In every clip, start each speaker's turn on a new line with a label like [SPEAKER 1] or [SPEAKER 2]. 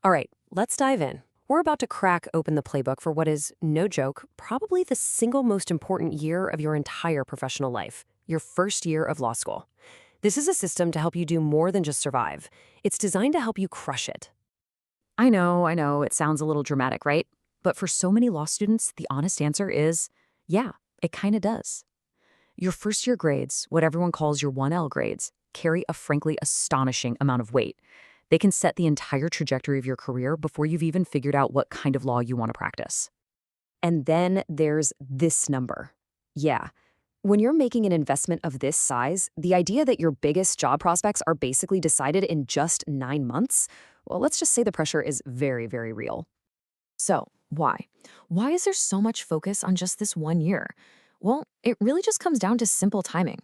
[SPEAKER 1] All right, let's dive in. We're about to crack open the playbook for what is, no joke, probably the single most important year of your entire professional life, your first year of law school. This is a system to help you do more than just survive. It's designed to help you crush it.
[SPEAKER 2] I know, it sounds a little dramatic, right? But for so many law students, the honest answer is, yeah, it kind of does. Your first year grades, what everyone calls your 1L grades, carry a frankly astonishing amount of weight. They can set the entire trajectory of your career before you've even figured out what kind of law you want to practice.
[SPEAKER 1] And then there's this number. Yeah. When you're making an investment of this size, the idea that your biggest job prospects are basically decided in just 9 months, well, let's just say the pressure is very, very real.
[SPEAKER 2] So, why? Why is there so much focus on just this 1 year? Well, it really just comes down to simple timing.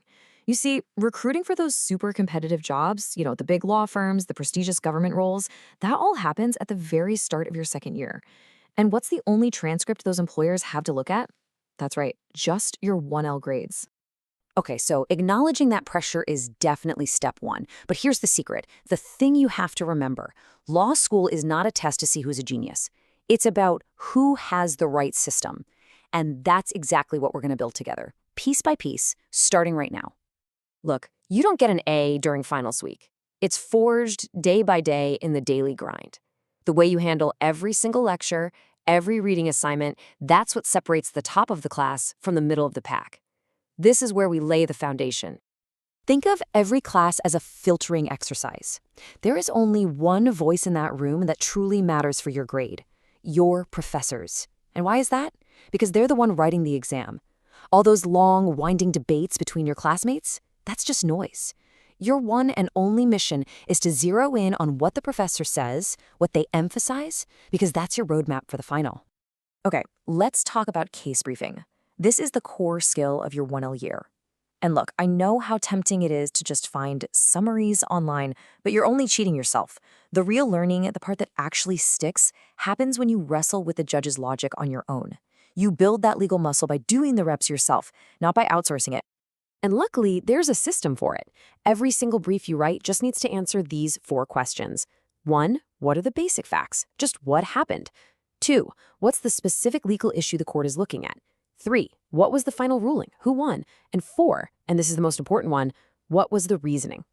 [SPEAKER 2] You see, recruiting for those super competitive jobs, the big law firms, the prestigious government roles, that all happens at the very start of your second year. And what's the only transcript those employers have to look at? That's right, just your 1L grades.
[SPEAKER 1] Okay, so acknowledging that pressure is definitely step one. But here's the secret. The thing you have to remember. Law school is not a test to see who's a genius. It's about who has the right system. And that's exactly what we're going to build together, piece by piece, starting right now. Look, you don't get an A during finals week. It's forged day by day in the daily grind. The way you handle every single lecture, every reading assignment, that's what separates the top of the class from the middle of the pack. This is where we lay the foundation. Think of every class as a filtering exercise. There is only one voice in that room that truly matters for your grade: your professors. And why is that? Because they're the one writing the exam. All those long, winding debates between your classmates, that's just noise. Your one and only mission is to zero in on what the professor says, what they emphasize, because that's your roadmap for the final. Okay, let's talk about case briefing. This is the core skill of your 1L year. And look, I know how tempting it is to just find summaries online, but you're only cheating yourself. The real learning, the part that actually sticks, happens when you wrestle with the judge's logic on your own. You build that legal muscle by doing the reps yourself, not by outsourcing it. And luckily, there's a system for it. Every single brief you write just needs to answer these 4 questions. 1, what are the basic facts? Just what happened? 2, what's the specific legal issue the court is looking at? 3, what was the final ruling? Who won? And 4, and this is the most important one, what was the reasoning?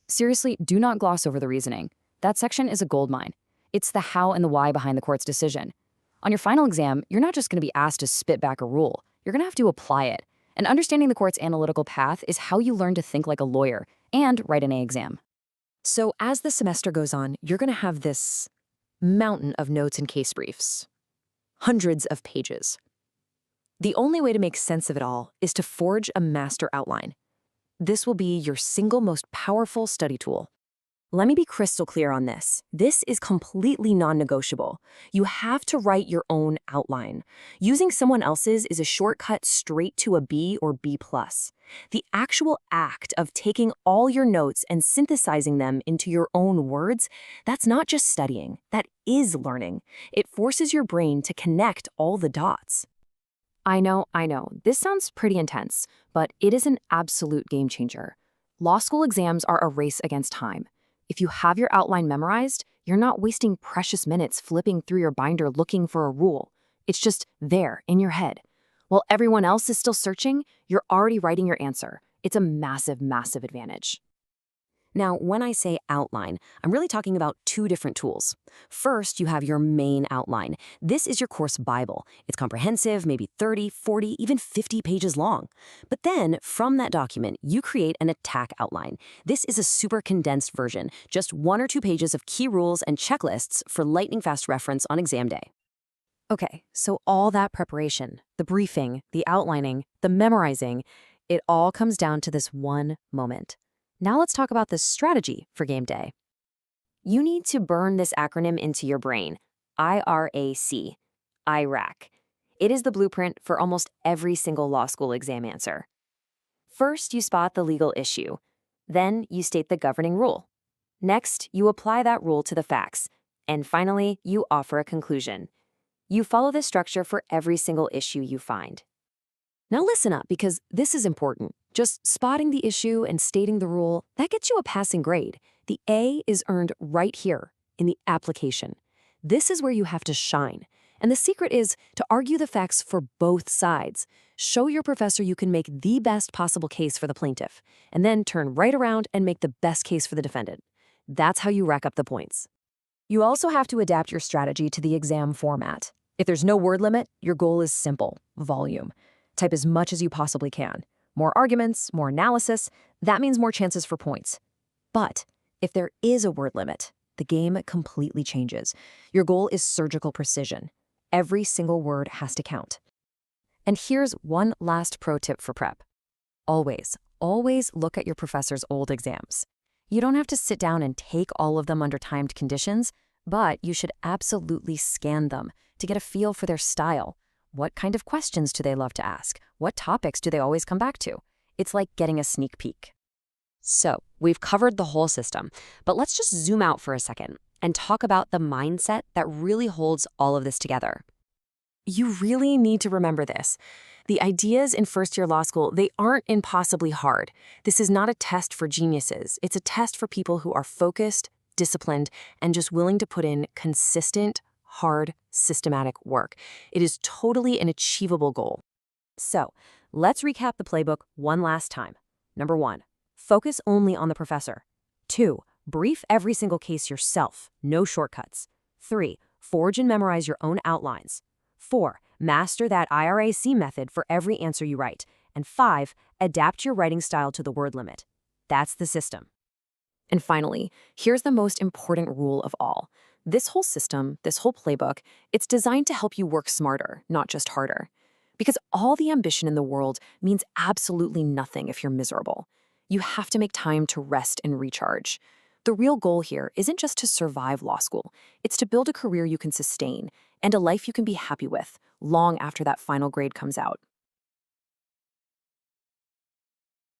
[SPEAKER 2] Seriously, do not gloss over the reasoning. That section is a goldmine. It's the how and the why behind the court's decision. On your final exam, you're not just going to be asked to spit back a rule. You're going to have to apply it. And understanding the court's analytical path is how you learn to think like a lawyer and write an A exam.
[SPEAKER 1] So as the semester goes on, you're going to have this mountain of notes and case briefs. Hundreds of pages. The only way to make sense of it all is to forge a master outline. This will be your single most powerful study tool. Let me be crystal clear on this. This is completely non-negotiable. You have to write your own outline. Using someone else's is a shortcut straight to a B or B+. The actual act of taking all your notes and synthesizing them into your own words, that's not just studying, that is learning. It forces your brain to connect all the dots. I know, this sounds pretty intense, but it is an absolute game changer. Law school exams are a race against time. If you have your outline memorized, you're not wasting precious minutes flipping through your binder looking for a rule. It's just there in your head. While everyone else is still searching, you're already writing your answer. It's a massive, massive advantage. Now, when I say outline, I'm really talking about 2 different tools. First, you have your main outline. This is your course Bible. It's comprehensive, maybe 30, 40, even 50 pages long. But then, from that document, you create an attack outline. This is a super condensed version, just 1 or 2 pages of key rules and checklists for lightning-fast reference on exam day. Okay, so all that preparation, the briefing, the outlining, the memorizing, it all comes down to this one moment. Now let's talk about the strategy for game day. You need to burn this acronym into your brain, IRAC, IRAC. It is the blueprint for almost every single law school exam answer. First, you spot the legal issue. Then, you state the governing rule. Next, you apply that rule to the facts. And finally, you offer a conclusion. You follow this structure for every single issue you find. Now listen up, because this is important. Just spotting the issue and stating the rule, that gets you a passing grade. The A is earned right here. in the application. This is where you have to shine. And the secret is to argue the facts for both sides. Show your professor you can make the best possible case for the plaintiff, and then turn right around and make the best case for the defendant. That's how you rack up the points. You also have to adapt your strategy to the exam format. If there's no word limit, your goal is simple: volume. Type as much as you possibly can. More arguments, more analysis, that means more chances for points. But if there is a word limit, the game completely changes. Your goal is surgical precision. Every single word has to count. And here's one last pro tip for prep. Always look at your professor's old exams. You don't have to sit down and take all of them under timed conditions, but you should absolutely scan them to get a feel for their style. What kind of questions do they love to ask? What topics do they always come back to? It's like getting a sneak peek. So, we've covered the whole system, but let's just zoom out for a second and talk about the mindset that really holds all of this together. You really need to remember this. The ideas in first-year law school, they aren't impossibly hard. This is not a test for geniuses. It's a test for people who are focused, disciplined, and just willing to put in consistent, hard, systematic work. It is totally an achievable goal. So, let's recap the playbook one last time. Number 1, focus only on the professor. 2, brief every single case yourself, no shortcuts. 3, forge and memorize your own outlines. 4, master that IRAC method for every answer you write. And 5, adapt your writing style to the word limit. That's the system. And finally, here's the most important rule of all. This whole system, this whole playbook, it's designed to help you work smarter, not just harder. Because all the ambition in the world means absolutely nothing if you're miserable. You have to make time to rest and recharge. The real goal here isn't just to survive law school. It's to build a career you can sustain and a life you can be happy with long after that final grade comes out.